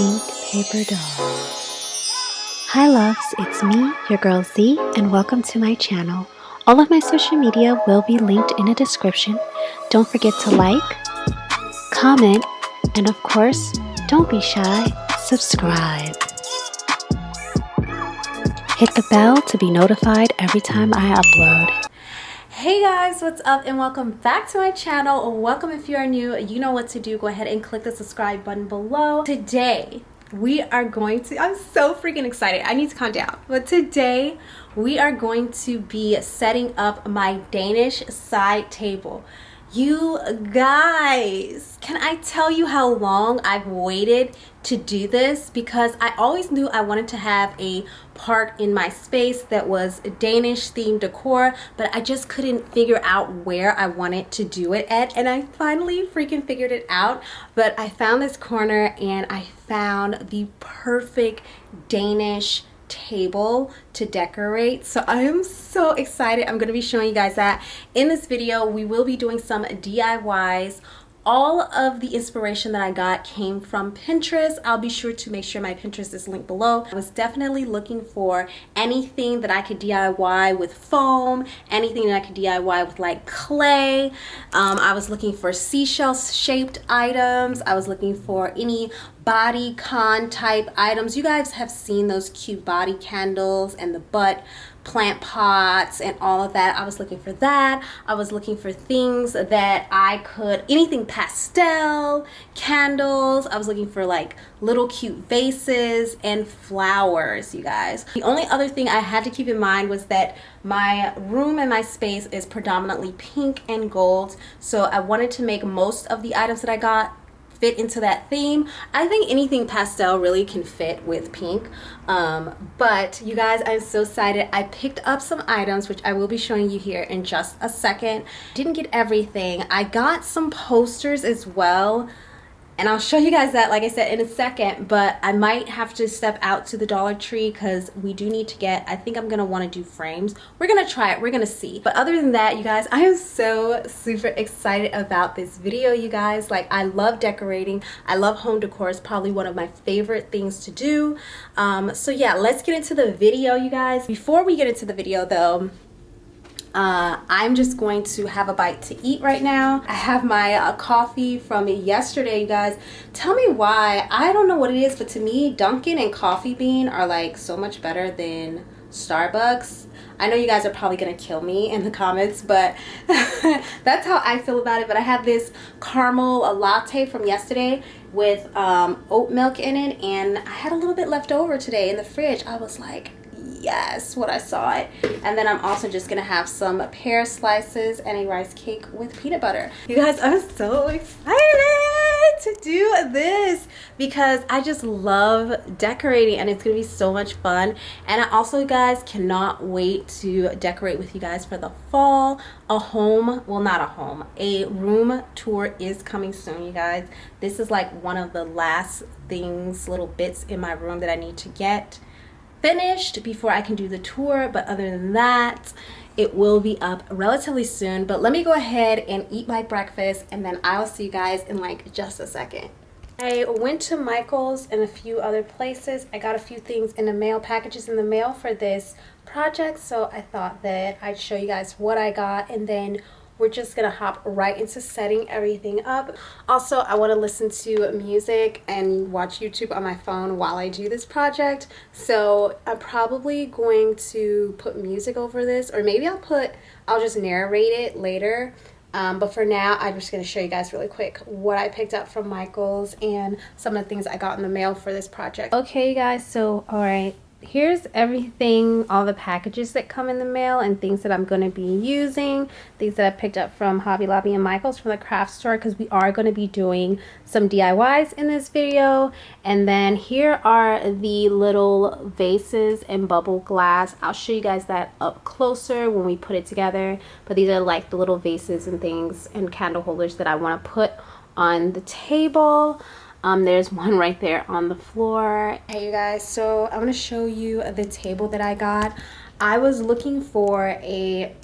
Pink Paper Doll. Hi loves, it's me, your girl Z, and welcome to my channel. All of my social media will be linked in the description. Don't forget to like, comment, and of course, don't be shy, subscribe. Hit the bell to be notified every time I upload. Hey guys, what's up and welcome back to my channel. Welcome if you are new. You know what to do. Go ahead and click the subscribe button below. Today we are going to, I'm so freaking excited. I need to calm down. But today we are going to be setting up my Danish side table. You guys, can I tell you how long I've waited to do this? Because I always knew I wanted to have a part in my space that was Danish themed decor, but I just couldn't figure out where I wanted to do it at, and I finally freaking figured it out. But I found this corner and I found the perfect Danish table to decorate, so I am so excited. I'm going to be showing you guys that in this video. We will be doing some DIYs. All of the inspiration that I got came from Pinterest. I'll be sure to make sure my Pinterest is linked below. I was definitely looking for anything that I could DIY with foam, anything that I could DIY with like clay. I was looking for seashell shaped items. I was looking for any body con type items. You guys have seen those cute body candles and the butt plant pots and all of that. I was looking for that. I was looking for things that I could, anything pastel, candles. I was looking for like little cute vases and flowers, you guys. The only other thing I had to keep in mind was that my room and my space is predominantly pink and gold, so I wanted to make most of the items that I got fit into that theme. I think anything pastel really can fit with pink, but you guys, I'm so excited. I picked up some items which I will be showing you here in just a second. Didn't get everything. I got some posters as well, and I'll show you guys that, like I said, in a second. But I might have to step out to the Dollar Tree because we do need to get, I think I'm gonna want to do frames. We're gonna try it, we're gonna see. But other than that, you guys, I am so super excited about this video, you guys. Like, I love decorating. I love home decor. It's probably one of my favorite things to do. So yeah, let's get into the video, you guys. Before we get into the video though, I'm just going to have a bite to eat right now. I have my coffee from yesterday, you guys. Tell me why. I don't know what it is, but to me, Dunkin' and Coffee Bean are like so much better than Starbucks. I know you guys are probably gonna kill me in the comments, but that's how I feel about it. But I have this caramel latte from yesterday with oat milk in it, and I had a little bit left over today in the fridge. I was like, yes, when I saw it. And then I'm also just gonna have some pear slices and a rice cake with peanut butter. You guys, I'm so excited to do this because I just love decorating and it's gonna be so much fun. And I also, guys, cannot wait to decorate with you guys for the fall. A room tour is coming soon, you guys. This is like one of the last things, little bits in my room that I need to get finished before I can do the tour. But other than that, it will be up relatively soon. But let me go ahead and eat my breakfast, and then I'll see you guys in like just a second. I went to Michael's and a few other places. I got a few things in the mail, packages in the mail for this project, so I thought that I'd show you guys what I got, and then we're just gonna hop right into setting everything up. Also, I want to listen to music and watch YouTube on my phone while I do this project, so I'm probably going to put music over this, or maybe I'll just narrate it later. But for now, I'm just going to show you guys really quick what I picked up from Michael's and some of the things I got in the mail for this project. Okay, you guys, so alright, here's everything, all the packages that come in the mail and things that I'm going to be using, things that I picked up from Hobby Lobby and Michael's from the craft store, because we are going to be doing some DIYs in this video. And then here are the little vases and bubble glass. I'll show you guys that up closer when we put it together, but these are like the little vases and things and candle holders that I want to put on the table. There's one right there on the floor. Hey you guys, so I'm gonna show you the table that I got. I was looking for a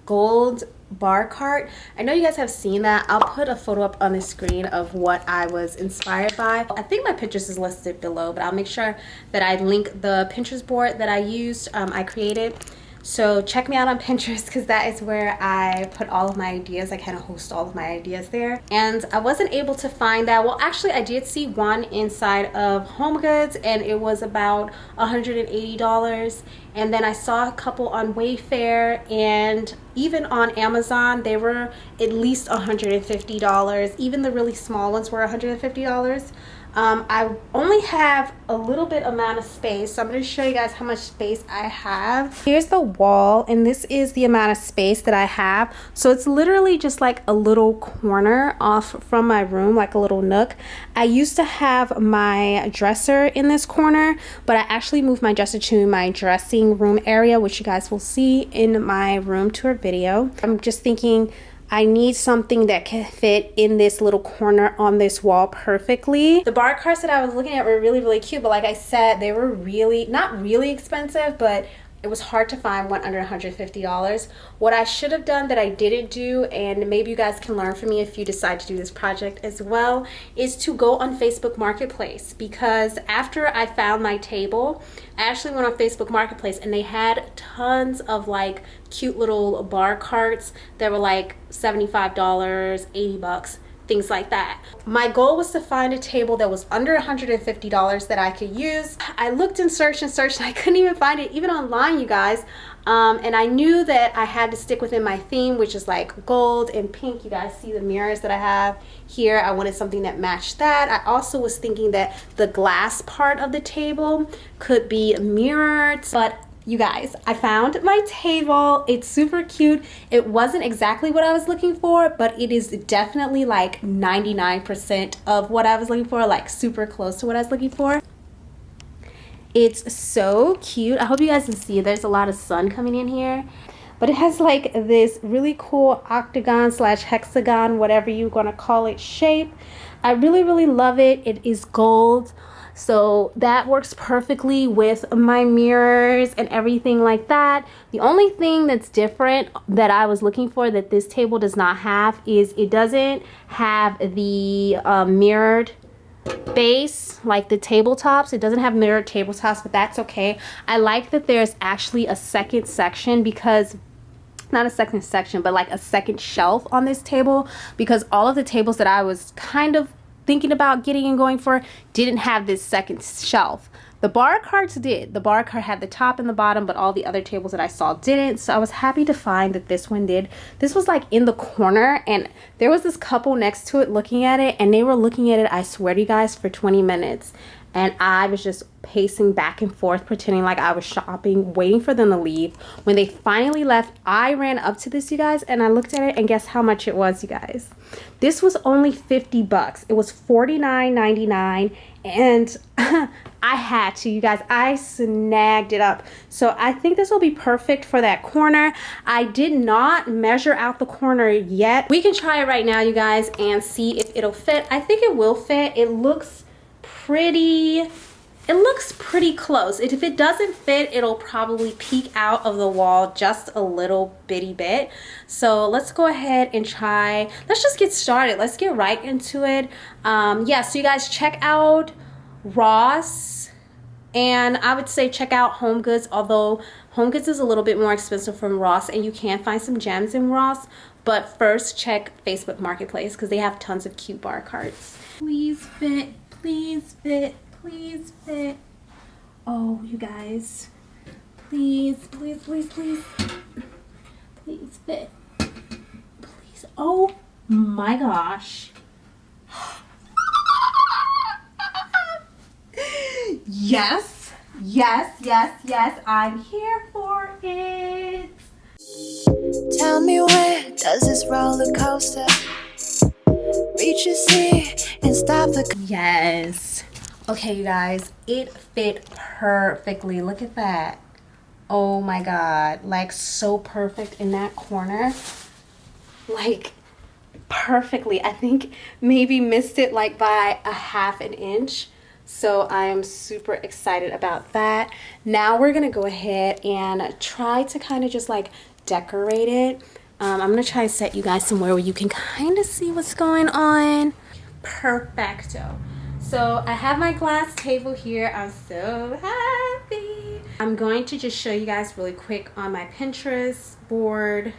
gold bar cart. I know you guys have seen that. I'll put a photo up on the screen of what I was inspired by. I think my Pinterest is listed below, but I'll make sure that I link the Pinterest board that I used, I created. So check me out on Pinterest, because that is where I put all of my ideas. I kind of host all of my ideas there. And I wasn't able to find that. Well, actually I did see one inside of HomeGoods, and it was about $180. And then I saw a couple on Wayfair, and even on Amazon they were at least $150. Even the really small ones were $150. I only have a little bit amount of space, so I'm going to show you guys how much space I have. Here's the wall, and this is the amount of space that I have. So it's literally just like a little corner off from my room, like a little nook. I used to have my dresser in this corner, but I actually moved my dresser to my dressing room area, which you guys will see in my room tour video. I'm just thinking I need something that can fit in this little corner on this wall perfectly. The bar carts that I was looking at were really, really cute, but like I said, they were really, not really expensive, but it was hard to find one under $150. What I should have done that I didn't do, and maybe you guys can learn from me if you decide to do this project as well, is to go on Facebook Marketplace. Because after I found my table, I actually went on Facebook Marketplace, and they had tons of like cute little bar carts that were like $75, 80 bucks, things like that. My goal was to find a table that was under $150 that I could use. I looked and searched and searched, and I couldn't even find it, even online, you guys. And I knew that I had to stick within my theme, which is like gold and pink. You guys see the mirrors that I have here. I wanted something that matched that. I also was thinking that the glass part of the table could be mirrored, but you guys, I found my table. It's super cute. It wasn't exactly what I was looking for, but it is definitely like 99% of what I was looking for, like super close to what I was looking for. It's so cute. I hope you guys can see it. There's a lot of sun coming in here, but it has like this really cool octagon slash hexagon, whatever you're gonna call it, shape. I really, really love it. It is gold, so that works perfectly with my mirrors and everything like that. The only thing that's different that I was looking for that this table does not have is it doesn't have the mirrored base like the tabletops. It doesn't have mirrored tabletops, but that's okay. I like that there's actually a second section, because not a second section, but like a second shelf on this table, because all of the tables that I was kind of thinking about getting and going for didn't have this second shelf. The bar carts did. The bar cart had the top and the bottom, but all the other tables that I saw didn't. So I was happy to find that this one did. This was like in the corner, and there was this couple next to it looking at it, and they were looking at it, I swear to you guys, for 20 minutes. And I was just pacing back and forth, pretending like I was shopping, waiting for them to leave. When they finally left, I ran up to this, you guys, and I looked at it, and guess how much it was, you guys? This was only 50 bucks. It was $49.99, and I had to, you guys. I snagged it up. So I think this will be perfect for that corner. I did not measure out the corner yet. We can try it right now, you guys, and see if it'll fit. I think it will fit. It looks pretty close. If it doesn't fit, it'll probably peek out of the wall just a little bitty bit. So let's go ahead and try. Let's just get started. Let's get right into it. Yeah, so you guys check out Ross, and I would say check out HomeGoods, although HomeGoods is a little bit more expensive from Ross, and you can find some gems in Ross. But first check Facebook Marketplace, because they have tons of cute bar carts. Please fit, please fit, please fit. Oh, you guys, please, please, please, please, please fit, please. Oh my gosh. Yes, yes, yes, yes, I'm here for it. Tell me, where does this roller coaster reach a sea and stop the... Yes. Okay, you guys, it fit perfectly. Look at that. Oh my god, like so perfect in that corner. Like perfectly. I think maybe missed it like by a half an inch. So I'm super excited about that. Now we're gonna go ahead and try to kind of just like decorate it. I'm gonna try to set you guys somewhere where you can kind of see what's going on. Perfecto. So I have my glass table here. I'm so happy. I'm going to just show you guys really quick on my Pinterest board.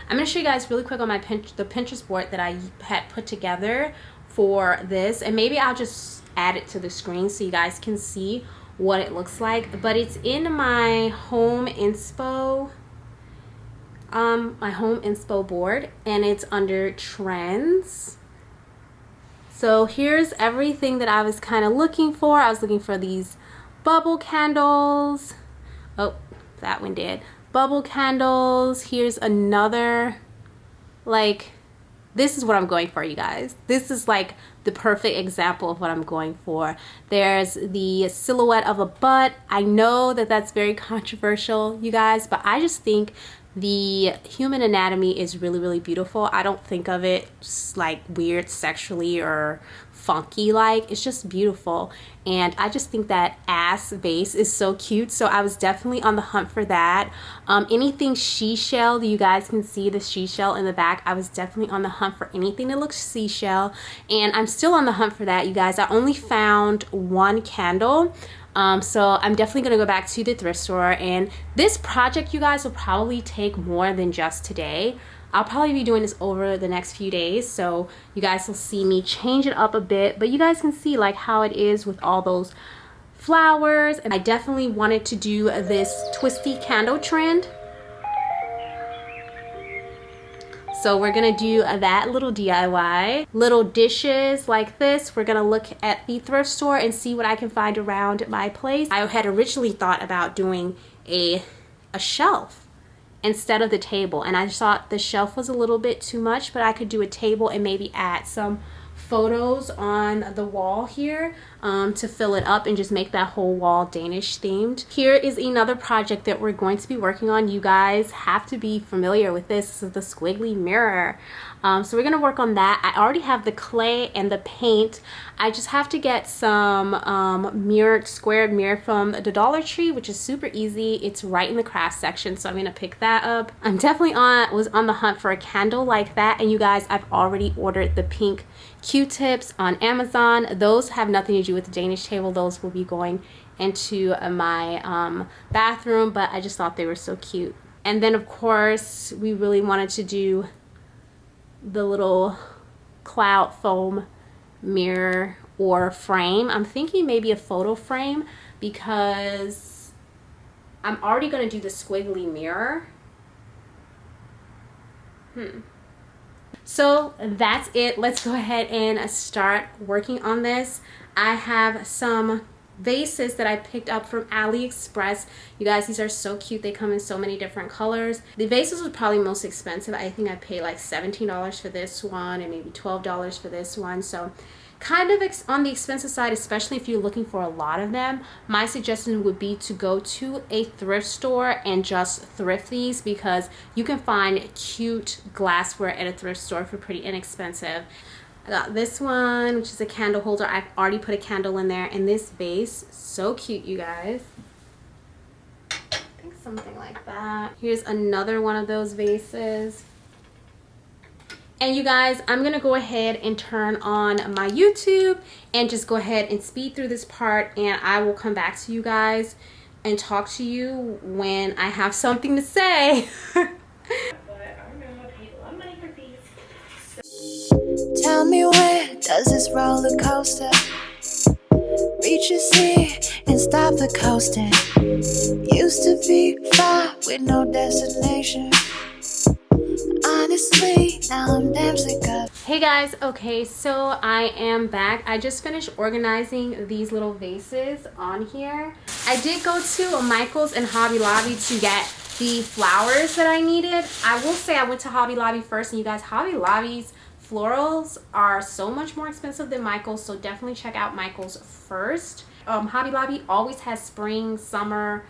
I'm going to show you guys really quick on my the Pinterest board that I had put together for this, and maybe I'll just add it to the screen so you guys can see what it looks like. But it's in my home inspo board, and it's under trends. So here's everything that I was kind of looking for. I was looking for these bubble candles. Oh, that one did. Bubble candles. Here's another, like, this is what I'm going for, you guys. This is like the perfect example of what I'm going for. There's the silhouette of a butt. I know that that's very controversial, you guys, but I just think the human anatomy is really, really beautiful. I don't think of it like weird sexually or funky, like it's just beautiful. And I just think that ass vase is so cute, so I was definitely on the hunt for that. Anything seashell, you guys can see the seashell in the back. I was definitely on the hunt for anything that looks seashell, and I'm still on the hunt for that, you guys. I only found one candle. So I'm definitely gonna go back to the thrift store, and this project, you guys, will probably take more than just today. I'll probably be doing this over the next few days, so you guys will see me change it up a bit, but you guys can see like how it is with all those flowers. And I definitely wanted to do this twisty candle trend. So we're gonna do that little DIY. Little dishes like this. We're gonna look at the thrift store and see what I can find around my place. I had originally thought about doing a shelf instead of the table, and I just thought the shelf was a little bit too much, but I could do a table and maybe add some photos on the wall here to fill it up and just make that whole wall Danish themed. Here is another project that we're going to be working on. You guys have to be familiar with this. This is the squiggly mirror. So we're gonna work on that. I already have the clay and the paint. I just have to get some squared mirror from the Dollar Tree, which is super easy. It's right in the craft section, so I'm gonna pick that up. I'm definitely was on the hunt for a candle like that, and you guys, I've already ordered the pink Q-tips on Amazon. Those have nothing to do with the Danish table. Those will be going into my bathroom, but I just thought they were so cute. And then of course we really wanted to do the little cloud foam mirror or frame. I'm thinking maybe a photo frame because I'm already going to do the squiggly mirror. So that's it. Let's go ahead and start working on this. I have some vases that I picked up from AliExpress. You guys, these are so cute. They come in so many different colors. The vases was probably most expensive. I think I paid like $17 for this one and maybe $12 for this one. So kind of on the expensive side, especially if you're looking for a lot of them. My suggestion would be to go to a thrift store and just thrift these, because you can find cute glassware at a thrift store for pretty inexpensive. I got this one, which is a candle holder. I've already put a candle in there, and this vase, so cute, you guys. I think something like that. Here's another one of those vases. And you guys, I'm gonna go ahead and turn on my YouTube and just go ahead and speed through this part, and I will come back to you guys and talk to you when I have something to say. Tell me, where does this roller coaster reach a sea and stop the coasting? Used to be far with no destination. Honestly, now I'm damn sick of. Hey guys, okay, so I am back. I just finished organizing these little vases on here. I did go to Michael's and Hobby Lobby to get the flowers that I needed. I will say I went to Hobby Lobby first, and you guys, Hobby Lobby's florals are so much more expensive than Michael's, so definitely check out Michael's first. Hobby Lobby always has spring, summer,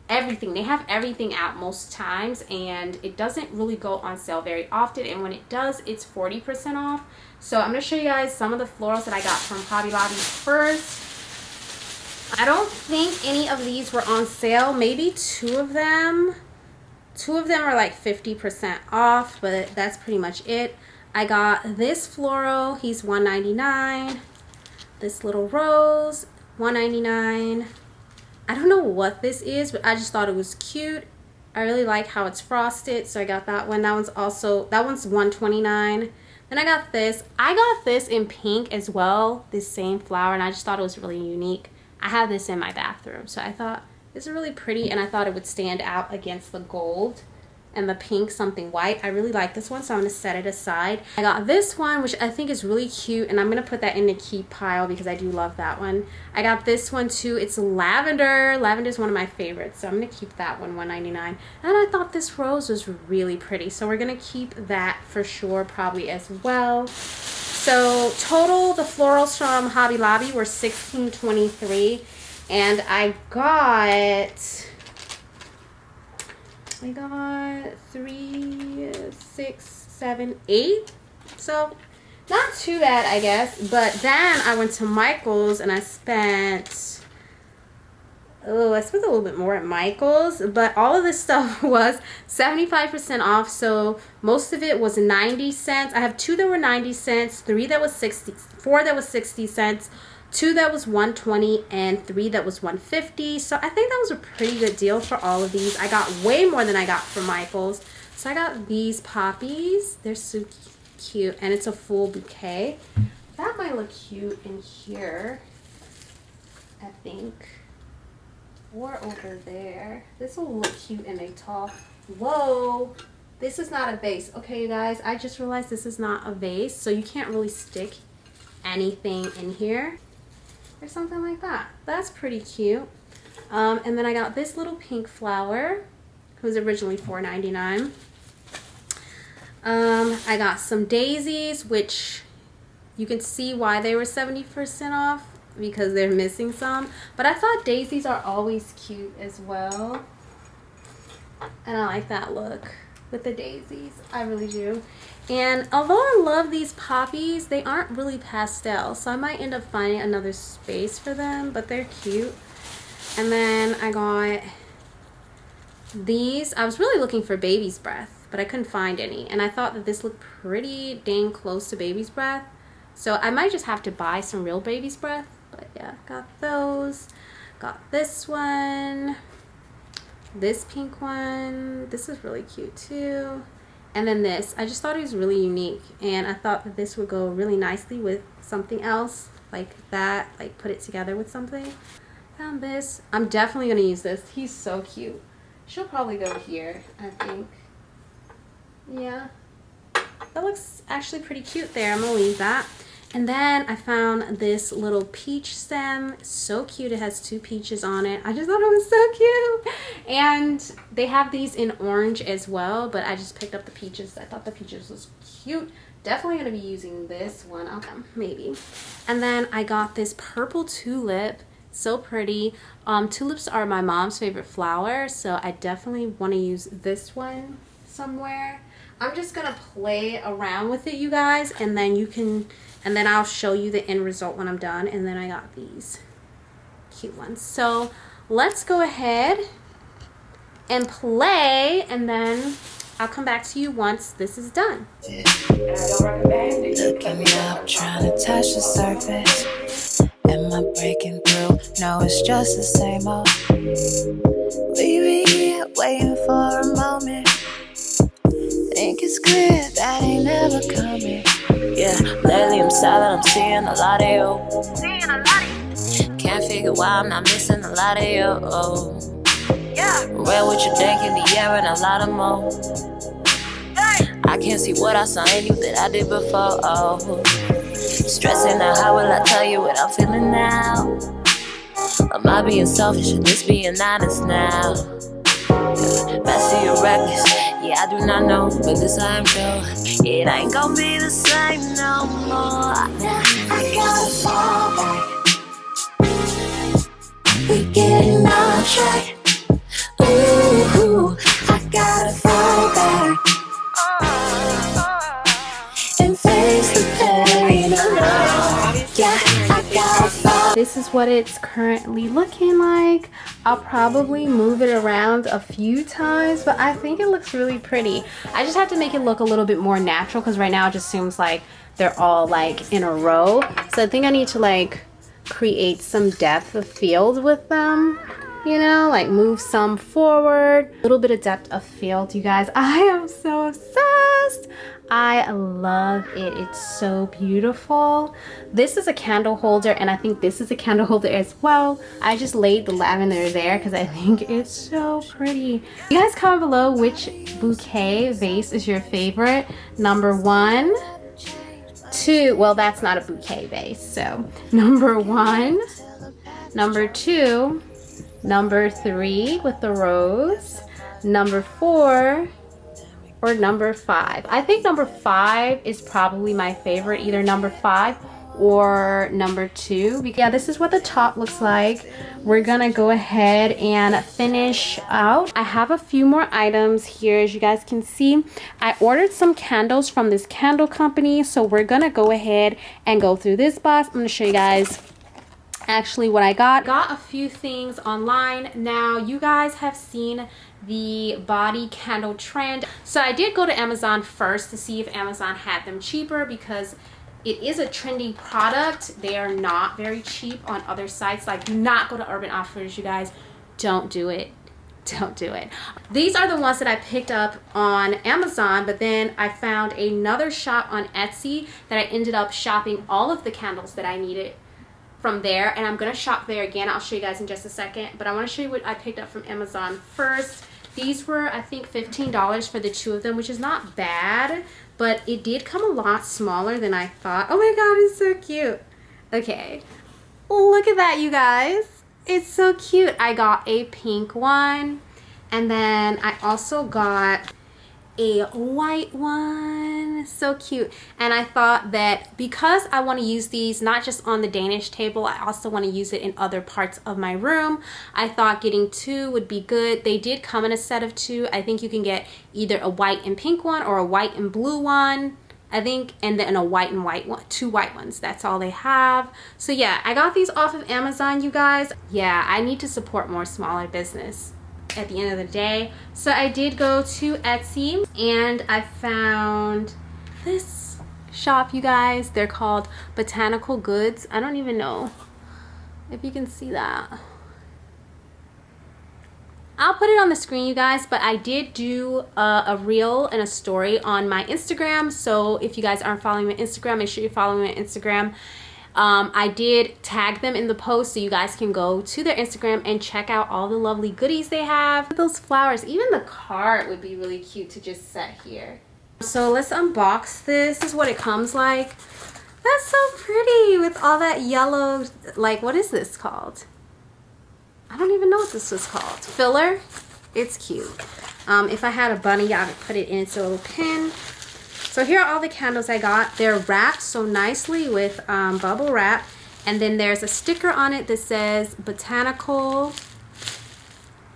everything. They have everything out most times, and it doesn't really go on sale very often, and when it does, it's 40% off. So I'm going to show you guys some of the florals that I got from Hobby Lobby first. I don't think any of these were on sale. Maybe two of them. Two of them are like 50% off, but that's pretty much it. I got this floral, he's $1.99. This little rose, $1.99. I don't know what this is, but I just thought it was cute. I really like how it's frosted, so I got that one. That one's $129. Then I got this. I got this in pink as well, this same flower, and I just thought it was really unique. I have this in my bathroom, so I thought this is really pretty, and I thought it would stand out against the gold and the pink, something white. I really like this one, so I'm going to set it aside. I got this one, which I think is really cute, and I'm going to put that in the keep pile because I do love that one. I got this one too. It's lavender. Lavender is one of my favorites, so I'm going to keep that one, $1.99. And I thought this rose was really pretty, so we're going to keep that for sure probably as well. So total, the florals from Hobby Lobby were $16.23, and I got 3, 6, 7, 8. So not too bad, I guess. But then I went to Michael's and I spent a little bit more at Michael's, but all of this stuff was 75% off. So most of it was 90 cents. I have 2 that were 90 cents, 3 that was 60, 4 that was 60 cents, 2 that was $1.20, and 3 that was $1.50. So I think that was a pretty good deal for all of these. I got way more than I got from Michael's. So I got these poppies. They're so cute, and it's a full bouquet. That might look cute in here, I think, or over there. This will look cute in a tall. Whoa, this is not a vase. Okay, you guys, I just realized this is not a vase, so you can't really stick anything in here or something like that. That's pretty cute. And then I got this little pink flower. It was originally $4.99. I got some daisies, which you can see why they were 70% off because they're missing some. But I thought daisies are always cute as well. And I like that look with the daisies. I really do. And although I love these poppies, they aren't really pastel, so I might end up finding another space for them, but they're cute. And then I got these. I was really looking for baby's breath, but I couldn't find any, and I thought that this looked pretty dang close to baby's breath, so I might just have to buy some real baby's breath. But yeah, got those. Got this one, this pink one. This is really cute too. And then this, I just thought it was really unique, and I thought that this would go really nicely with something else like that, like put it together with something. Found this. I'm definitely gonna use this. He's so cute. She'll probably go here, I think. Yeah, that looks actually pretty cute there. I'm gonna leave that. And then I found this little peach stem. So cute. It has 2 peaches on it. I just thought it was so cute. And they have these in orange as well, but I just picked up the peaches. I thought the peaches was cute. Definitely going to be using this one. Okay, maybe. And then I got this purple tulip. So pretty. Tulips are my mom's favorite flower, so I definitely want to use this one somewhere. I'm just going to play around with it, you guys, and then you can... And then I'll show you the end result when I'm done. And then I got these cute ones. So let's go ahead and play, and then I'll come back to you once this is done. Looking up, trying to touch the surface. Am I breaking through? No, it's just the same old. We be here waiting for a moment. Think it's clear that ain't never coming. Yeah, lately I'm silent, I'm seeing a lot of you. Can't figure why I'm not missing a lot of you. Red with your dank in the air and a lot of more. I can't see what I saw in you that I did before. Stressing out, how will I tell you what I'm feeling now? Am I being selfish or just being honest now? Messy or reckless, yeah, I do not know, but this I'm sure it ain't gonna be the same no more. I gotta fall back. We getting off track. Ooh, I gotta fall back and face the pain alone. Yeah, I gotta fall. this is what it's currently looking like. I'll probably move it around a few times, but I think it looks really pretty. I just have to make it look a little bit more natural because right now it just seems like they're all like in a row. So I think I need to like create some depth of field with them, you know, like move some forward, a little bit of depth of field. You guys, I am so obsessed. I love it. It's so beautiful. This is a candle holder, and I think this is a candle holder as well. I just laid the lavender there because I think it's so pretty. You guys comment below which bouquet vase is your favorite. Number 1, 2, well, that's not a bouquet vase, so number 1, number 2, number 3 with the rose, number 4, or number 5. I think number 5 is probably my favorite, either number 5 or number 2. Yeah, this is what the top looks like. We're gonna go ahead and finish out. I have a few more items here, as you guys can see. I ordered some candles from this candle company, so we're gonna go ahead and go through this box. I'm gonna show you guys actually what I got. Got a few things online. Now, you guys have seen the body candle trend, so I did go to Amazon first to see if Amazon had them cheaper because it is a trendy product. They are not very cheap on other sites. Like, do not go to Urban Outfitters, you guys. Don't do it. Don't do it. These are the ones that I picked up on Amazon, but then I found another shop on Etsy that I ended up shopping all of the candles that I needed from there, and I'm gonna shop there again. I'll show you guys in just a second, but I want to show you what I picked up from Amazon first. These were, I think, $15 for the 2 of them, which is not bad, but it did come a lot smaller than I thought. Oh my god, it's so cute. Okay, look at that, you guys. It's so cute. I got a pink one, and then I also got a white one. So cute. And I thought that because I want to use these not just on the Danish table, I also want to use it in other parts of my room. I thought getting 2 would be good. They did come in a set of 2. I think you can get either a white and pink one or a white and blue one, I think, and then a white and white one, 2 white ones. That's all they have. So yeah, I got these off of Amazon, you guys. Yeah, I need to support more smaller business at the end of the day. So I did go to Etsy and I found this shop, you guys. They're called Botanical Goods. I don't even know if you can see that. I'll put it on the screen, you guys, but I did do a reel and a story on my Instagram. So if you guys aren't following me on Instagram, make sure you're following me on Instagram. I did tag them in the post so you guys can go to their Instagram and check out all the lovely goodies they have. Those flowers, even the card would be really cute to just set here. So let's unbox this. This is what it comes like. That's so pretty with all that yellow, like, what is this called? I don't even know what this was called. Filler? It's cute. If I had a bunny, I would put it in its little pin. So here are all the candles I got. They're wrapped so nicely with bubble wrap. And then there's a sticker on it that says Botanical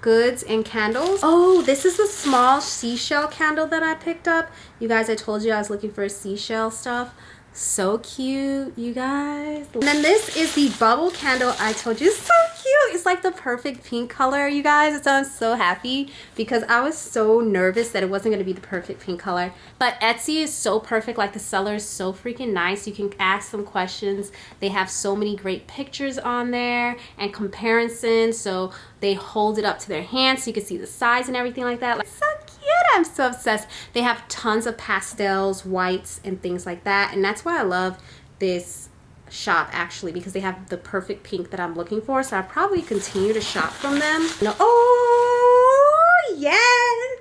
Goods and Candles. Oh, this is a small seashell candle that I picked up. You guys, I told you I was looking for seashell stuff. So cute, you guys. And then this is the bubble candle I told you. So cute. It's like the perfect pink color, you guys. So I'm so happy because I was so nervous that it wasn't going to be the perfect pink color. But Etsy is so perfect. Like, the seller is so freaking nice. You can ask them questions. They have so many great pictures on there and comparisons. So they hold it up to their hand so you can see the size and everything like that. Like, so cute. I'm so obsessed. They have tons of pastels, whites, and things like that. And that's why I love this shop, actually, because they have the perfect pink that I'm looking for. So I'll probably continue to shop from them. No, oh, yes.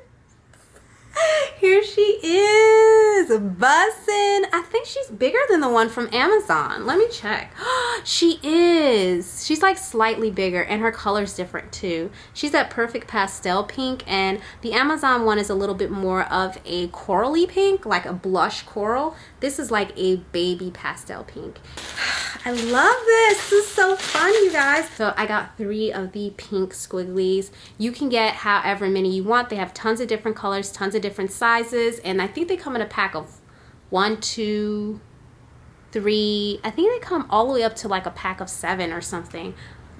Here she is, bussin'. I think she's bigger than the one from Amazon. Let me check. She is. She's like slightly bigger, and her color's different too. She's that perfect pastel pink, and the Amazon one is a little bit more of a corally pink, like a blush coral. This is like a baby pastel pink. I love this. This is so fun, you guys. So I got 3 of the pink squigglies. You can get however many you want. They have tons of different colors, tons of different sizes, and I think they come in a pack of 1, 2, 3. I think they come all the way up to like a pack of 7 or something.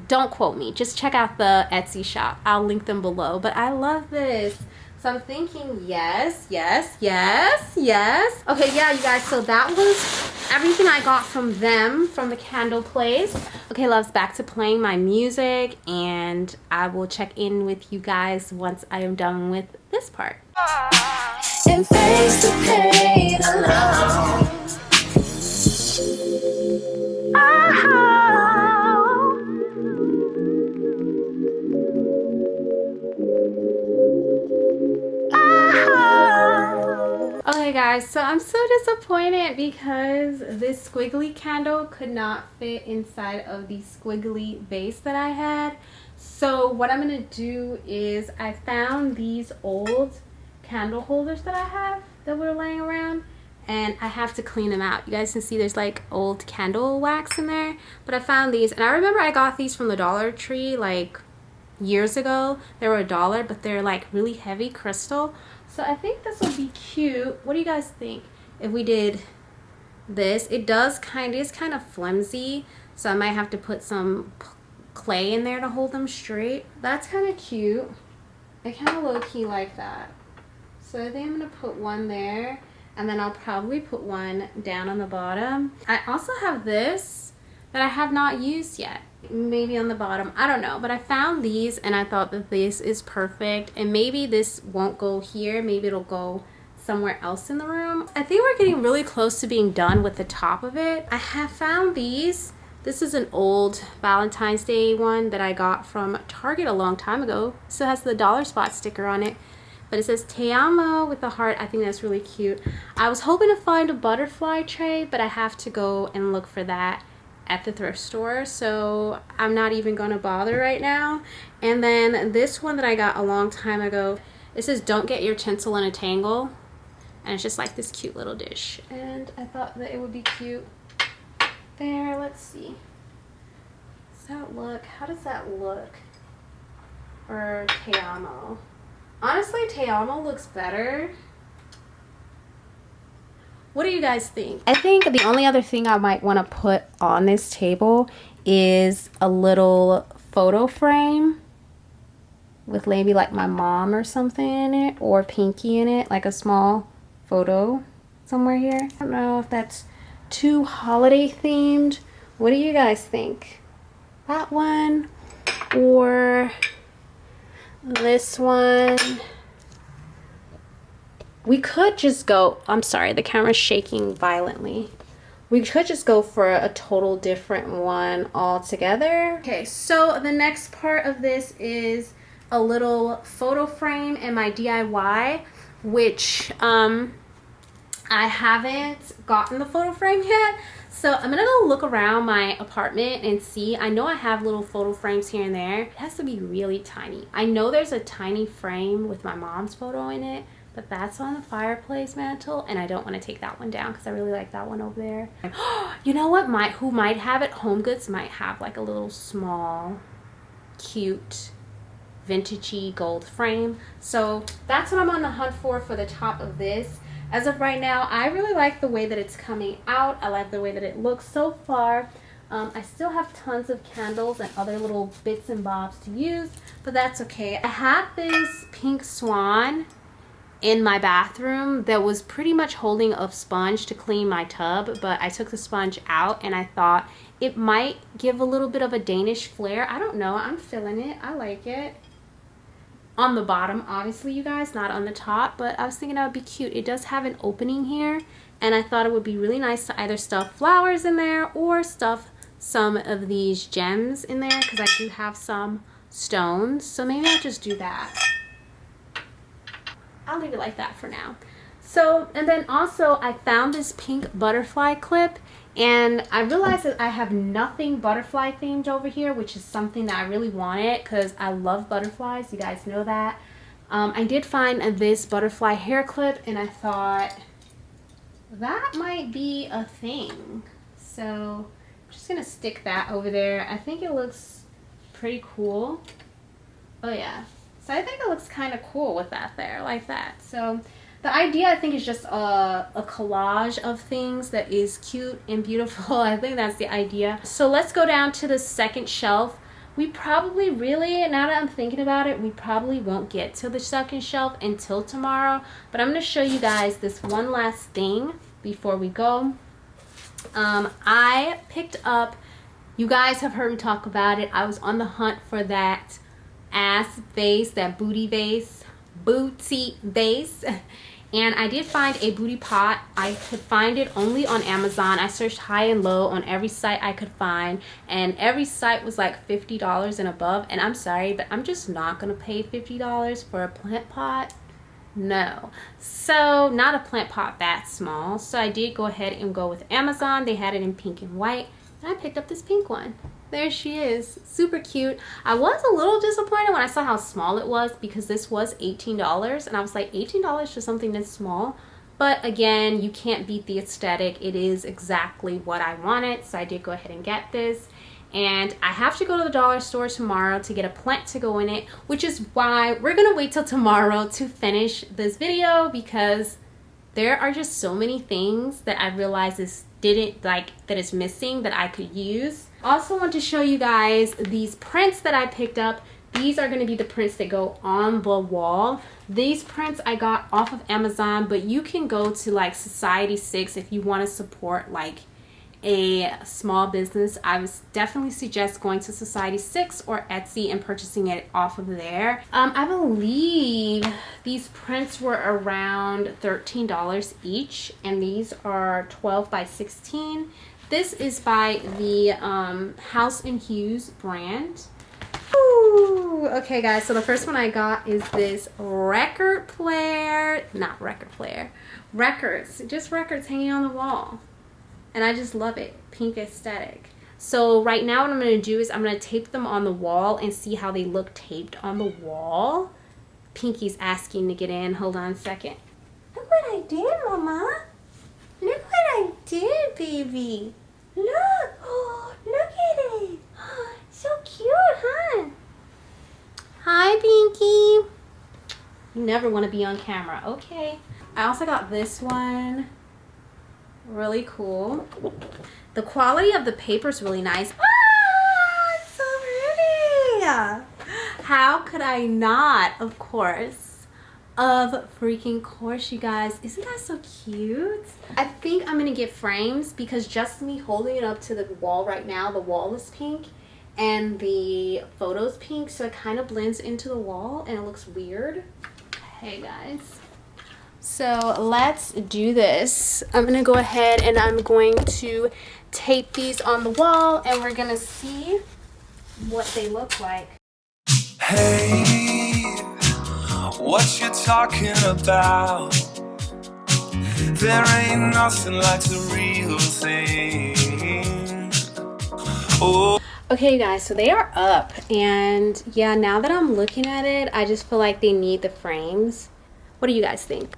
Don't quote me. Just check out the Etsy shop. I'll link them below. But I love this. So I'm thinking yes, yes, yes, yes. Okay, yeah, you guys. So that was everything I got from them, from the candle place. Okay, loves, back to playing my music. And I will check in with you guys once I am done with this part. And face the pain alone. Okay guys, so I'm so disappointed because this squiggly candle could not fit inside of the squiggly vase that I had. So what I'm gonna do is I found these old candle holders that I have that were laying around, and I have to clean them out. You guys can see there's like old candle wax in there, but I found these, and I remember I got these from the Dollar Tree like years ago. They were $1, but they're like really heavy crystal. So I think this would be cute. What do you guys think if we did this? It is kind of flimsy, so I might have to put some clay in there to hold them straight. That's kind of cute. I kind of low-key like that. So I think I'm gonna put one there, and then I'll probably put one down on the bottom. I also have this that I have not used yet. Maybe on the bottom, I don't know, but I found these and I thought that this is perfect, and maybe this won't go here, maybe it'll go somewhere else in the room. I think we're getting really close to being done with the top of it. I have found these. This is an old Valentine's Day one that I got from Target a long time ago. Still has the dollar spot sticker on it, but it says Te Amo with a heart. I think that's really cute. I was hoping to find a butterfly tray, but I have to go and look for that at the thrift store, so I'm not even gonna bother right now. And then this one that I got a long time ago, it says don't get your tinsel in a tangle, and it's just like this cute little dish, and I thought that it would be cute there. Let's see, does that look, how does that look for Te Amo? Honestly, Te Amo looks better. What do you guys think? I think the only other thing I might want to put on this table is a little photo frame with maybe like my mom or something in it, or Pinky in it, like a small photo somewhere here. I don't know if that's too holiday themed. What do you guys think? That one or this one? We could just go, I'm sorry, the camera's shaking violently. We could just go for a total different one altogether. Okay, so the next part of this is a little photo frame in my DIY, which I haven't gotten the photo frame yet. So I'm gonna go look around my apartment and see. I know I have little photo frames here and there. It has to be really tiny. I know there's a tiny frame with my mom's photo in it, but that's on the fireplace mantle, and I don't want to take that one down because I really like that one over there. You know what? Who might have it? Home Goods might have like a little small, cute, vintagey gold frame. So that's what I'm on the hunt for the top of this. As of right now, I really like the way that it's coming out. I like the way that it looks so far. I still have tons of candles and other little bits and bobs to use, but that's okay. I had this pink swan in my bathroom that was pretty much holding a sponge to clean my tub, but I took the sponge out and I thought it might give a little bit of a Danish flair. I don't know, I'm feeling it. I like it. On the bottom, obviously, you guys, not on the top, but I was thinking that would be cute. It does have an opening here, and I thought it would be really nice to either stuff flowers in there or stuff some of these gems in there, because I do have some stones, so maybe I'll just do that. I'll leave it like that for now. So, and then also I found this pink butterfly clip, and I realized that I have nothing butterfly themed over here, which is something that I really wanted because I love butterflies. You guys know that. I did find this butterfly hair clip, and I thought that might be a thing. So I'm just gonna stick that over there. I think it looks pretty cool. Oh yeah. So I think it looks kind of cool with that there, like that. So The idea, I think, is just a collage of things that is cute and beautiful. I think that's the idea. So let's go down to the second shelf. We probably really, now that I'm thinking about it, we probably won't get to the second shelf until tomorrow. But I'm going to show you guys this one last thing before we go. I picked up, you guys have heard me talk about it, I was on the hunt for that ass vase, that booty vase, and I did find a booty pot. I could find it only on Amazon. I searched high and low on every site I could find, and every site was like $50 and above, and I'm sorry, but I'm just not gonna pay $50 for a plant pot. No. So not a plant pot that small. So I did go ahead and go with Amazon. They had it in pink and white, and I picked up this pink one. There she is, super cute. I was a little disappointed when I saw how small it was, because this was $18, and I was like, $18 for something this small? But again, you can't beat the aesthetic. It is exactly what I wanted, so I did go ahead and get this. And I have to go to the dollar store tomorrow to get a plant to go in it, which is why we're gonna wait till tomorrow to finish this video, because there are just so many things that I realized that is missing that I could use. Also want to show you guys these prints that I picked up. These are going to be the prints that go on the wall. These prints I got off of Amazon, but you can go to like Society 6 if you want to support like a small business. I would definitely suggest going to Society 6 or Etsy and purchasing it off of there. I believe these prints were around $13 each, and these are 12 by 16. This is by the House and Hughes brand. Ooh, okay guys, so the first one I got is this record player, not record player, records, just records hanging on the wall. And I just love it, pink aesthetic. So right now what I'm gonna do is I'm gonna tape them on the wall and see how they look taped on the wall. Pinky's asking to get in, hold on a second. Look what I did, Mama. Look what I did, baby. Look, oh, look at it. So cute, huh? Hi, Pinky. You never want to be on camera, okay. I also got this one. Really cool. The quality of the paper is really nice. Ah, it's so pretty. How could I not? Of course. Of freaking course, you guys. Isn't that so cute? I think I'm gonna get frames, because just me holding it up to the wall right now, the wall is pink and the photo's pink, so it kind of blends into the wall and it looks weird. Hey guys. So let's do this. I'm gonna go ahead and I'm going to tape these on the wall, and we're gonna see what they look like. Hey, what you talking about? There ain't nothing like the real thing. Oh. Okay, you guys, so they are up, and yeah, now that I'm looking at it, I just feel like they need the frames. What do you guys think?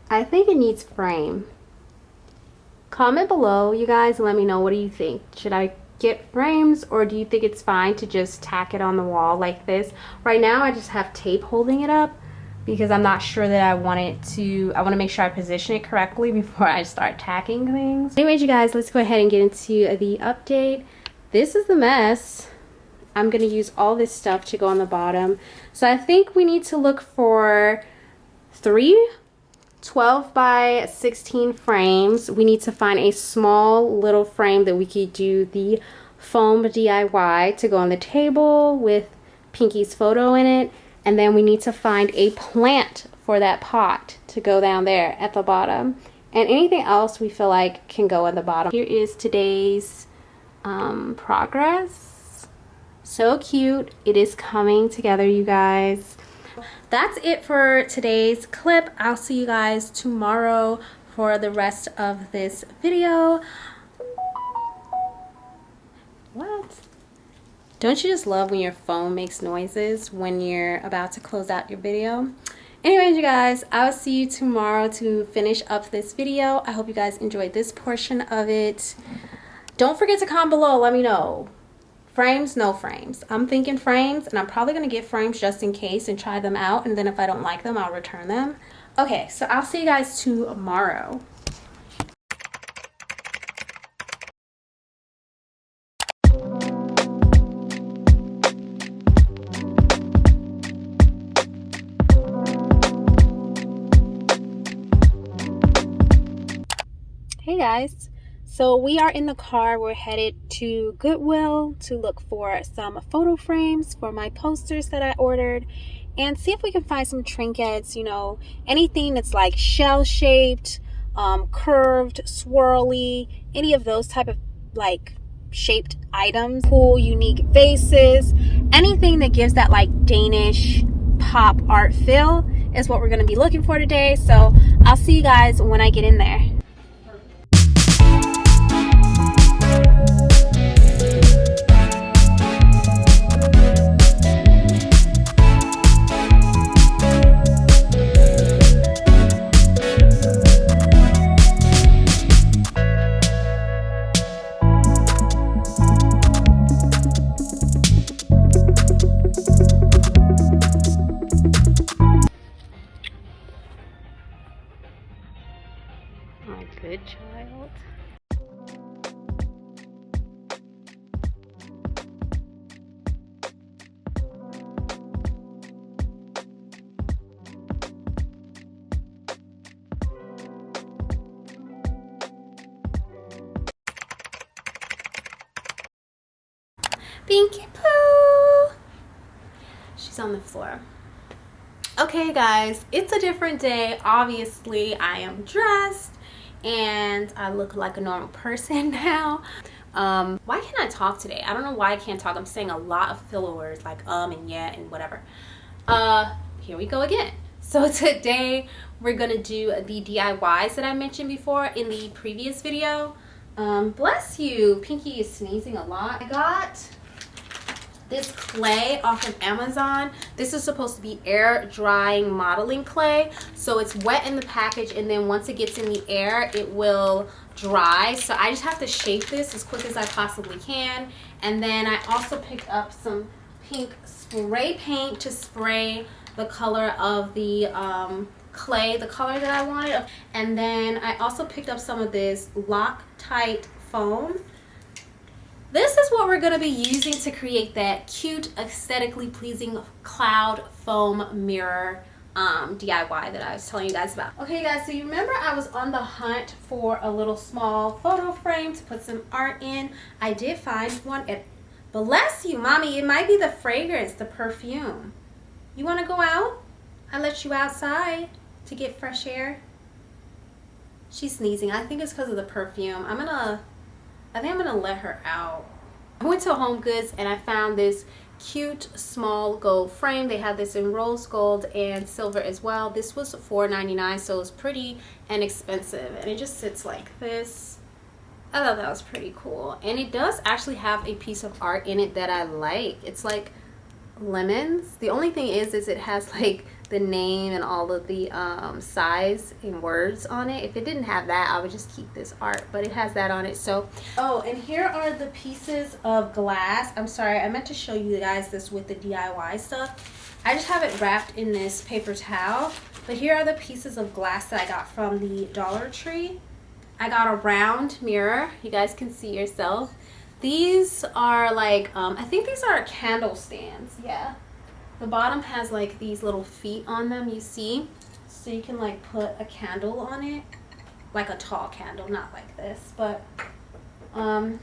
I think it needs frame. Comment below, you guys, and let me know, what do you think? Should I get frames, or do you think it's fine to just tack it on the wall like this? Right now I just have tape holding it up, because I'm not sure that I want to make sure I position it correctly before I start tacking things. Anyways, you guys, let's go ahead and get into the update. This is the mess. I'm gonna use all this stuff to go on the bottom. So I think we need to look for 3 12 by 16 frames. We need to find a small little frame that we could do the foam DIY to go on the table with Pinky's photo in it. And then we need to find a plant for that pot to go down there at the bottom. And anything else we feel like can go at the bottom. Here is today's progress. So cute. It is coming together, you guys. That's it for today's clip. I'll see you guys tomorrow for the rest of this video. What? Don't you just love when your phone makes noises when you're about to close out your video? Anyways, you guys, I'll see you tomorrow to finish up this video. I hope you guys enjoyed this portion of it. Don't forget to comment below. Let me know. Frames, no frames. I'm thinking frames, and I'm probably going to get frames just in case and try them out. And then if I don't like them, I'll return them. Okay, so I'll see you guys tomorrow. Hey guys, so we are in the car. We're headed to Goodwill to look for some photo frames for my posters that I ordered and see if we can find some trinkets, you know, anything that's like shell-shaped, curved, swirly, any of those type of like shaped items, cool, unique vases, anything that gives that like Danish pop art feel is what we're going to be looking for today. So I'll see you guys when I get in there. My good child. Pinky Poo! She's on the floor. Okay guys, it's a different day. Obviously I am dressed and I look like a normal person now. Why can't I talk today? I don't know why I can't talk. I'm saying a lot of filler words like and yeah and whatever. Here we go again. So today we're gonna do the DIYs that I mentioned before in the previous video. Bless you. Pinky is sneezing a lot. I got this clay off of Amazon. This is supposed to be air drying modeling clay, so it's wet in the package and then once it gets in the air it will dry. So I just have to shape this as quick as I possibly can. And then I also picked up some pink spray paint to spray the color of the clay, the color that I wanted. And then I also picked up some of this Loctite foam. This is what we're going to be using to create that cute, aesthetically pleasing cloud foam mirror DIY that I was telling you guys about. Okay guys, so you remember I was on the hunt for a little small photo frame to put some art in. I did find one at, bless you mommy, it might be the fragrance, the perfume. You want to go out? I let you outside to get fresh air. She's sneezing. I think it's because of the perfume. I think I'm gonna let her out. I went to Home Goods and I found this cute small gold frame. They had this in rose gold and silver as well. This was $4.99, so it's pretty inexpensive, and it just sits like this. I thought that was pretty cool, and it does actually have a piece of art in it that I like. It's like lemons. The only thing is it has like the name and all of the size and words on it. If it didn't have that, I would just keep this art, but it has that on it. So and here are the pieces of glass. I'm sorry, I meant to show you guys this with the DIY stuff. I just have it wrapped in this paper towel, but here are the pieces of glass that I got from the Dollar Tree. I got a round mirror. You guys can see yourself. These are like I think these are candle stands. Yeah, the bottom has like these little feet on them, you see, so you can like put a candle on it, like a tall candle, not like this. But I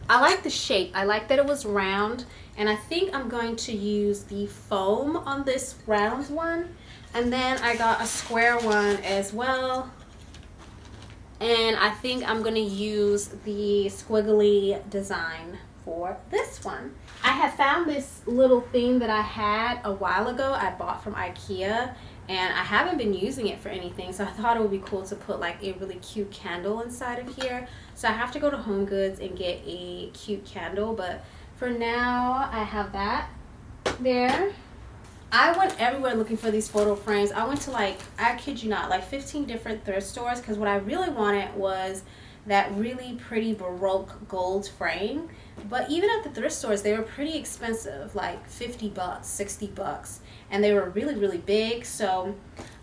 like the shape. I like that it was round, and I think I'm going to use the foam on this round one, and then I got a square one as well. And I think I'm going to use the squiggly design for this one. I had found this little thing that I had a while ago. I bought from IKEA, and I haven't been using it for anything, so I thought it would be cool to put like a really cute candle inside of here. So I have to go to Home Goods and get a cute candle, but for now I have that there. I went everywhere looking for these photo frames. I went to like, I kid you not, like 15 different thrift stores, because what I really wanted was that really pretty Baroque gold frame. But even at the thrift stores, they were pretty expensive, like 50 bucks, 60 bucks. And they were really, really big. So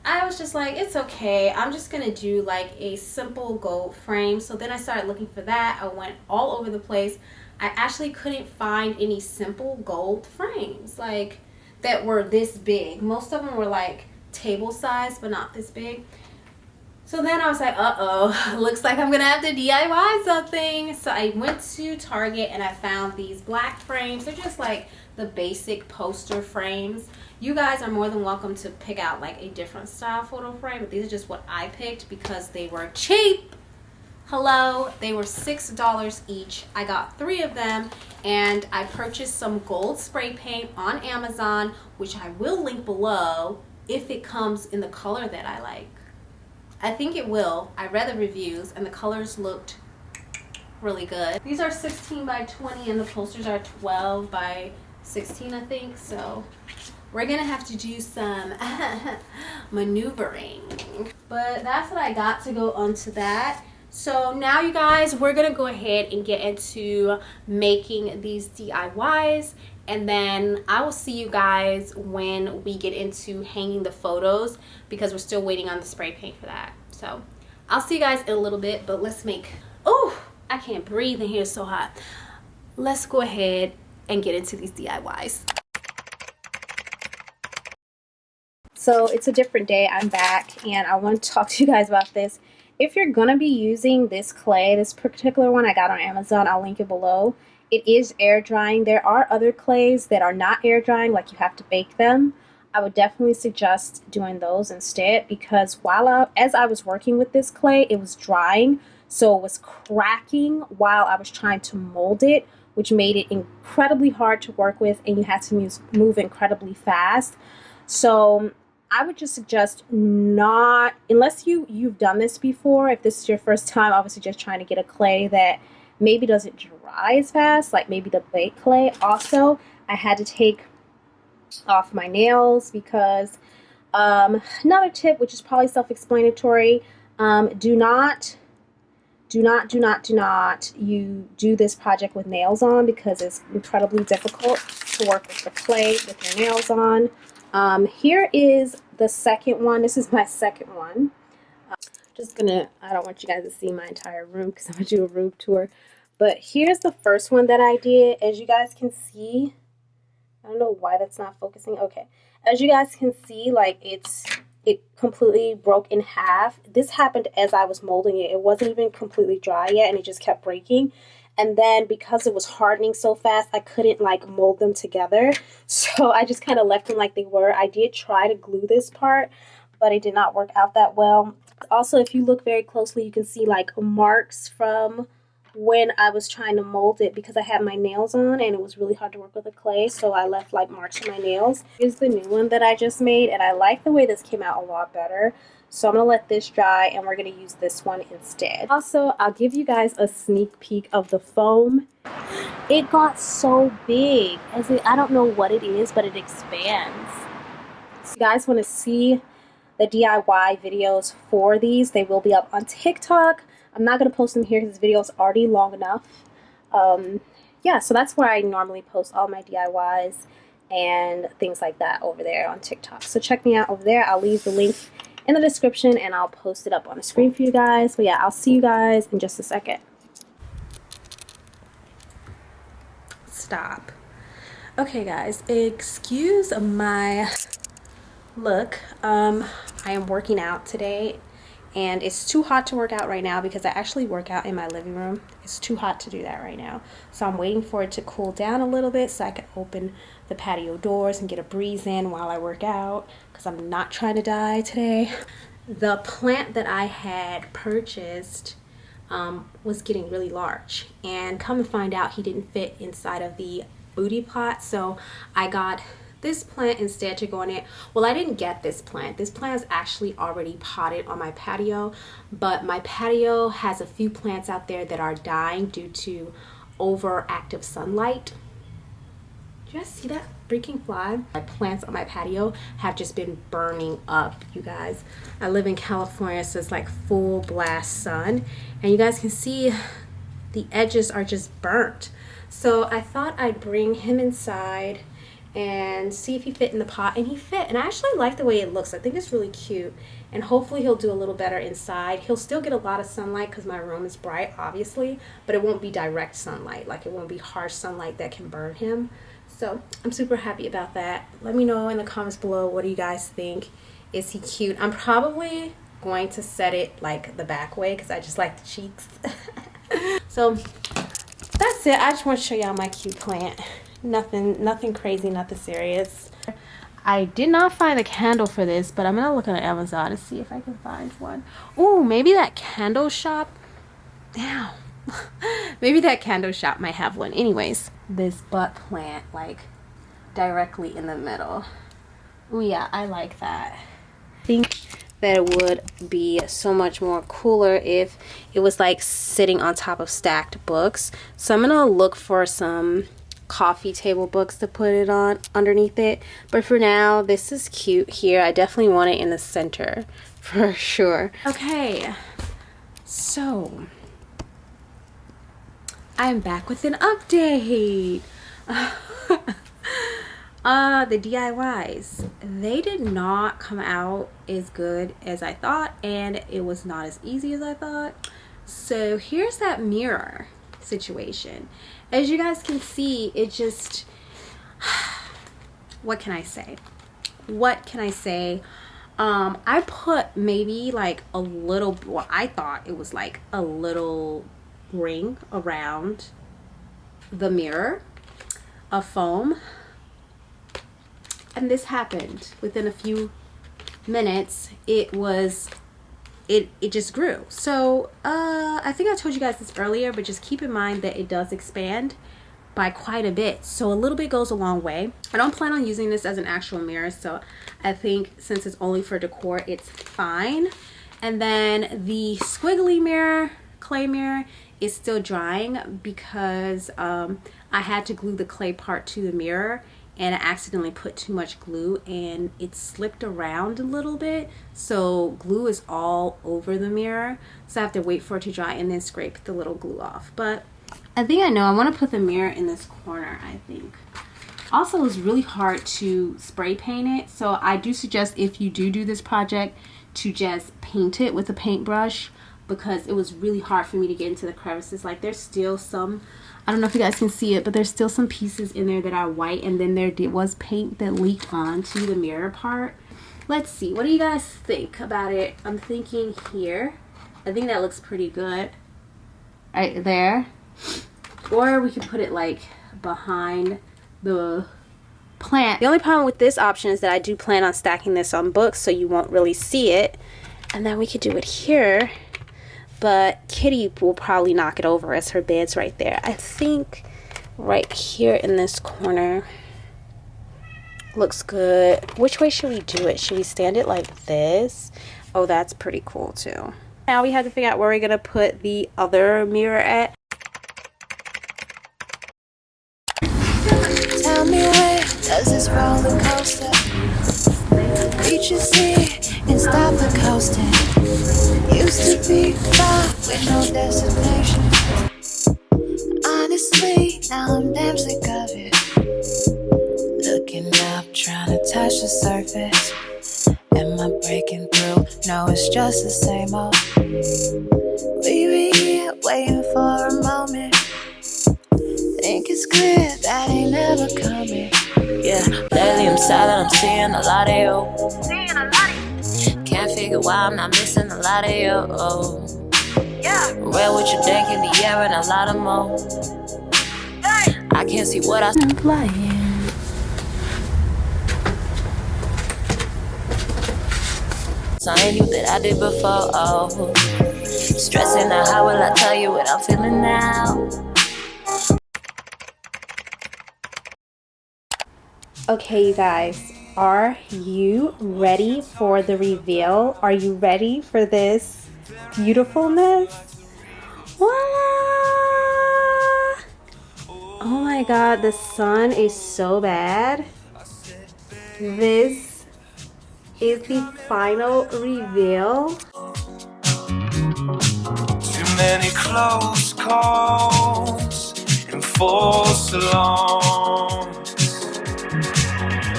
I was just like, it's okay. I'm just going to do like a simple gold frame. So then I started looking for that. I went all over the place. I actually couldn't find any simple gold frames like that were this big. Most of them were like table size, but not this big. So then I was like, uh-oh, looks like I'm gonna have to DIY something. So I went to Target and I found these black frames. They're just like the basic poster frames. You guys are more than welcome to pick out like a different style photo frame, but these are just what I picked because they were cheap. Hello, they were $6 each. I got 3 of them, and I purchased some gold spray paint on Amazon, which I will link below if it comes in the color that I like. I think it will. I read the reviews and the colors looked really good. These are 16 by 20 and the posters are 12 by 16, I think. So we're gonna have to do some maneuvering. But that's what I got to go onto that. So now you guys, we're gonna go ahead and get into making these DIYs, and then I will see you guys when we get into hanging the photos because we're still waiting on the spray paint for that. So I'll see you guys in a little bit, but let's make, oh, I can't breathe in here, it's so hot. Let's go ahead and get into these DIYs. So it's a different day, I'm back, and I want to talk to you guys about this. If you're going to be using this clay, this particular one I got on Amazon, I'll link it below. It is air drying. There are other clays that are not air drying, like you have to bake them. I would definitely suggest doing those instead because as I was working with this clay, it was drying. So it was cracking while I was trying to mold it, which made it incredibly hard to work with, and you had to move incredibly fast. So I would just suggest not, unless you've done this before, if this is your first time, I would suggest trying to get a clay that maybe doesn't dry as fast, like maybe the baked clay. Also, I had to take off my nails because another tip, which is probably self-explanatory, do not you do this project with nails on because it's incredibly difficult to work with the clay with your nails on. Here is the second one. This is my second one. I don't want you guys to see my entire room because I'm going to do a room tour. But here's the first one that I did. As you guys can see, I don't know why that's not focusing. Okay. As you guys can see, like it completely broke in half. This happened as I was molding it. It wasn't even completely dry yet and it just kept breaking. And then because it was hardening so fast, I couldn't like mold them together. So I just kind of left them like they were. I did try to glue this part, but it did not work out that well. Also, if you look very closely, you can see like marks from when I was trying to mold it because I had my nails on and it was really hard to work with the clay. So I left like marks on my nails. Here's the new one that I just made, and I like the way this came out a lot better. So I'm going to let this dry and we're going to use this one instead. Also, I'll give you guys a sneak peek of the foam. It got so big. I don't know what it is, but it expands. So you guys want to see the DIY videos for these, they will be up on TikTok. I'm not going to post them here because this video is already long enough. Yeah, so that's where I normally post all my DIYs and things like that over there on TikTok. So check me out over there. I'll leave the link in the description and I'll post it up on the screen for you guys. But yeah, I'll see you guys in just a second. Stop. Okay guys, excuse my look. I am working out today and it's too hot to work out right now because I actually work out in my living room. It's too hot to do that right now. So I'm waiting for it to cool down a little bit so I can open the patio doors and get a breeze in while I work out because I'm not trying to die today. The plant that I had purchased was getting really large, and come and find out he didn't fit inside of the booty pot. So I got this plant instead to go in it. Well, I didn't get this plant. This plant is actually already potted on my patio, but my patio has a few plants out there that are dying due to overactive sunlight. Do you guys see that freaking fly? My plants on my patio have just been burning up, you guys. I live in California, so it's like full blast sun. And you guys can see the edges are just burnt. So I thought I'd bring him inside and see if he fit in the pot, and he fit. And I actually like the way it looks. I think it's really cute, and hopefully he'll do a little better inside. He'll still get a lot of sunlight because my room is bright, obviously, but it won't be direct sunlight. Like, it won't be harsh sunlight that can burn him. So I'm super happy about that. Let me know in the comments below, what do you guys think? Is he cute? I'm probably going to set it like the back way because I just like the cheeks. So that's it. I just want to show y'all my cute plant. Nothing crazy, nothing serious. I did not find a candle for this, but I'm gonna look on Amazon and see if I can find one. Oh, maybe that candle shop. Damn. Maybe that candle shop might have one. Anyways, this butt plant, like, directly in the middle. Oh yeah, I like that. I think that it would be so much more cooler if it was like sitting on top of stacked books. So I'm gonna look for some coffee table books to put it on underneath it, but for now this is cute here. I definitely want it in the center for sure. Okay, so I'm back with an update. The DIYs, they did not come out as good as I thought, and it was not as easy as I thought. So here's that mirror situation. As you guys can see, it just, what can I say? I put maybe like a little, well, I thought it was like a little ring around the mirror of foam, and this happened within a few minutes. It just grew. So I think I told you guys this earlier, but just keep in mind that it does expand by quite a bit, so a little bit goes a long way. I don't plan on using this as an actual mirror, so I think since it's only for decor, it's fine. And then the squiggly mirror, clay mirror, is still drying because I had to glue the clay part to the mirror, and I accidentally put too much glue and it slipped around a little bit, so glue is all over the mirror, so I have to wait for it to dry and then scrape the little glue off. But I think I know, I want to put the mirror in this corner, I think. Also, it's really hard to spray paint it, so I do suggest, if you do this project, to just paint it with a paintbrush, because it was really hard for me to get into the crevices. Like, there's still some, I don't know if you guys can see it, but there's still some pieces in there that are white, and then there was paint that leaked onto the mirror part. Let's see, what do you guys think about it? I'm thinking here, I think that looks pretty good right there, or we could put it like behind the plant. The only problem with this option is that I do plan on stacking this on books, so you won't really see it. And then we could do it here, but Kitty will probably knock it over as her bed's right there. I think right here in this corner looks good. Which way should we do it? Should we stand it like this? Oh, that's pretty cool too. Now we have to figure out where we're gonna put the other mirror at. Tell me, where does this roller coaster reach a sea and stop the coasting? Used to be far with no destination. Honestly, now I'm damn sick of it. Looking up, trying to touch the surface. Am I breaking through? No, it's just the same old. We were here waiting for a moment. Think it's clear that ain't never coming. Yeah, lately I'm silent, I'm seeing a lot of you. Can't figure why I'm not missing a lot of you. Yeah. Red with your dank in the air and a lot of more. I can't see what I'm flying. Something you that I did before. Oh. Stressing out, how will I tell you what I'm feeling now? Okay, you guys, are you ready for the reveal? Are you ready for this beautifulness? Voila! Oh my god, the sun is so bad. This is the final reveal. Too many close calls and false alarms.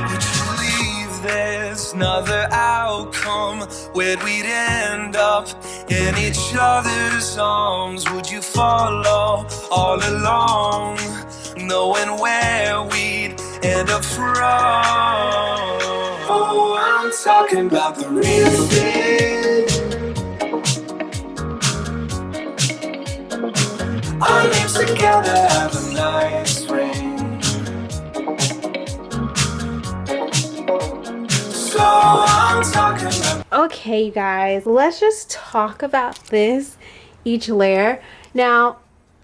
Would you believe there's another outcome? Where'd we'd end up in each other's arms? Would you follow all along, knowing where we'd end up from? Oh, I'm talking about the real thing. Our names together have a nice ring. So I'm talking about. Okay, you guys, let's just talk about this, each layer. Now,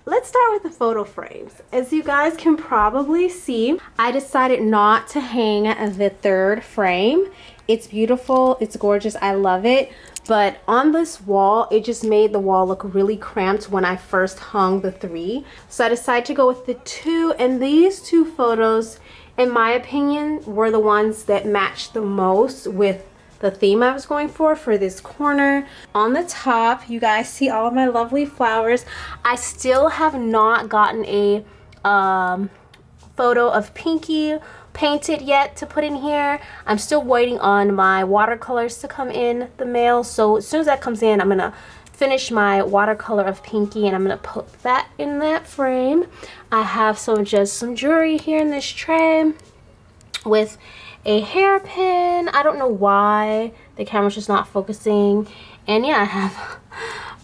let's start with the photo frames. As you guys can probably see, I decided not to hang the third frame. It's beautiful, it's gorgeous, I love it. But on this wall, it just made the wall look really cramped when I first hung the 3. So I decided to go with the 2, and these 2 photos, in my opinion, were the ones that matched the most with the theme I was going for this corner. On the top, you guys see all of my lovely flowers. I still have not gotten a photo of Pinky painted yet to put in here. I'm still waiting on my watercolors to come in the mail, so as soon as that comes in, I'm gonna finish my watercolor of Pinky and I'm gonna put that in that frame. I have some jewelry here in this tray with a hairpin. I don't know why the camera's just not focusing. And yeah, I have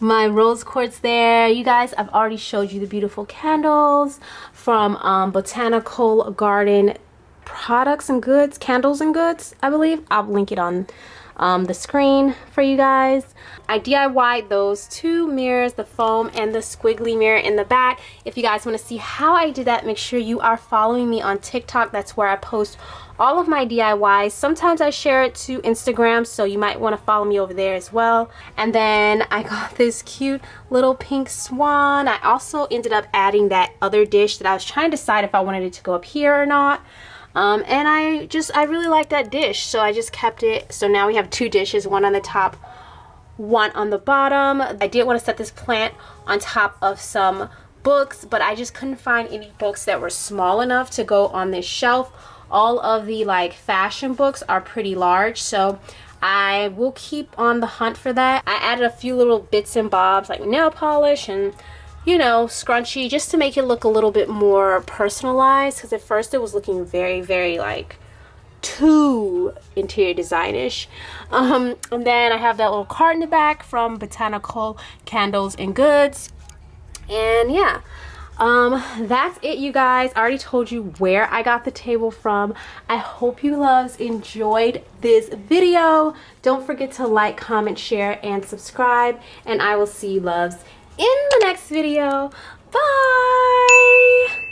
my rose quartz there. You guys, I've already showed you the beautiful candles from Botanical Garden products and goods, candles and goods, I believe. I'll link it on the screen for you guys. I DIY'd those 2 mirrors, the foam and the squiggly mirror in the back. If you guys want to see how I did that, make sure you are following me on TikTok. That's where I post all of my DIYs. Sometimes I share it to Instagram, so you might want to follow me over there as well. And then I got this cute little pink swan. I also ended up adding that other dish that I was trying to decide if I wanted it to go up here or not. And I really like that dish, so I just kept it. So now we have 2 dishes, one on the top, one on the bottom. I did want to set this plant on top of some books, but I just couldn't find any books that were small enough to go on this shelf. All of the like fashion books are pretty large, so I will keep on the hunt for that. I added a few little bits and bobs like nail polish and, you know, scrunchie, just to make it look a little bit more personalized, because at first it was looking very like too interior design-ish. And then I have that little card in the back from Botanical Candles and Goods. And yeah, that's it, you guys. I already told you where I got the table from. I hope you loves enjoyed this video. Don't forget to like, comment, share, and subscribe, and I will see you loves in the next video. Bye!